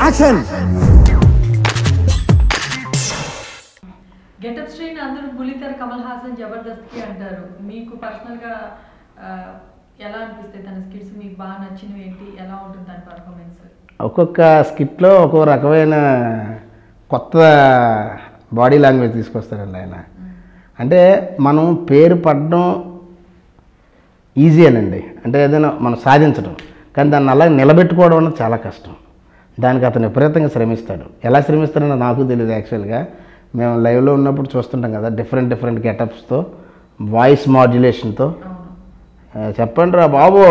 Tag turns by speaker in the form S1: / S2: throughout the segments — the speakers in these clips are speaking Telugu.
S1: యాక్షన్.
S2: గెటప్ శ్రేణి అందరూ బుల్లితెర కమల్ హాసన్ జబర్దస్త్కి అంటారు. మీకు పర్సనల్గా ఎలా అనిపిస్తాయి తన స్కిట్స్? మీకు బాగా నచ్చినవి ఏంటి? ఎలా ఉంటుంది తన పర్ఫార్మెన్స్?
S3: ఒక్కొక్క స్కిట్లో ఒక్కొక్క రకమైన కొత్త బాడీ లాంగ్వేజ్ తీసుకొస్తారండి ఆయన. అంటే మనం పేరు పడడం ఈజీయేనండి, అంటే ఏదైనా మనం సాధించడం, కానీ దాన్ని అలా నిలబెట్టుకోవడం అన్నది చాలా కష్టం. దానికి అతను విపరీతంగా శ్రమిస్తాడు. ఎలా శ్రమిస్తాడో నాకు తెలియదు యాక్చువల్గా. మేము లైవ్లో ఉన్నప్పుడు చూస్తుంటాం కదా, డిఫరెంట్ గెటప్స్తో, వాయిస్ మాడ్యులేషన్తో. చెప్పండి రా బాబు,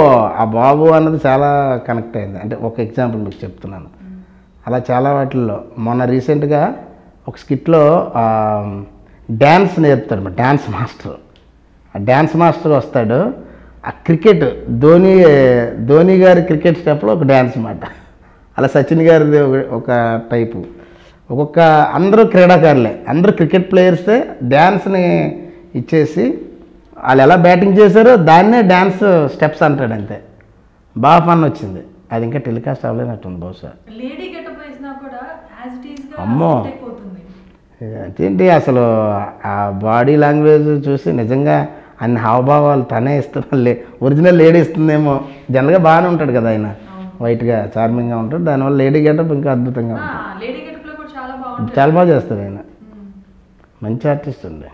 S3: ఆ బాబు అన్నది చాలా కనెక్ట్ అయింది. అంటే ఒక ఎగ్జాంపుల్ మీకు చెప్తున్నాను. అలా చాలా వాటిల్లో మొన్న రీసెంట్గా ఒక స్కిట్లో డ్యాన్స్ నేర్పుతాడు, డ్యాన్స్ మాస్టర్. ఆ డ్యాన్స్ మాస్టర్ వస్తాడు, ఆ క్రికెట్ ధోని గారి క్రికెట్ స్టెప్లో ఒక డ్యాన్స్ మాట, అలా సచిన్ గారిది ఒక టైపు. ఒక్కొక్క అందరూ క్రీడాకారులే, అందరూ క్రికెట్ ప్లేయర్సే డ్యాన్స్ని ఇచ్చేసి వాళ్ళు ఎలా బ్యాటింగ్ చేశారో దాన్నే డ్యాన్స్ స్టెప్స్ అంటాడు, అంతే. బాగా ఫన్ వచ్చింది. అది ఇంకా టెలికాస్ట్ అవ్వలేనట్టుంది బహుశా. అమ్మో, అదేంటి అసలు ఆ బాడీ లాంగ్వేజ్ చూసి నిజంగా అన్ని హావభావాలు తనే ఇస్తున్నా. ఒరిజినల్ లేడీ ఇస్తుందేమో. జనరల్గా బాగానే ఉంటాడు కదా ఆయన, వైట్గా చార్మింగ్గా ఉంటాడు. దానివల్ల లేడీ గెటప్ ఇంకా అద్భుతంగా ఉంటుంది. చాలా బాగా చేస్తాడు ఆయన, మంచి ఆర్టిస్ట్ అండి.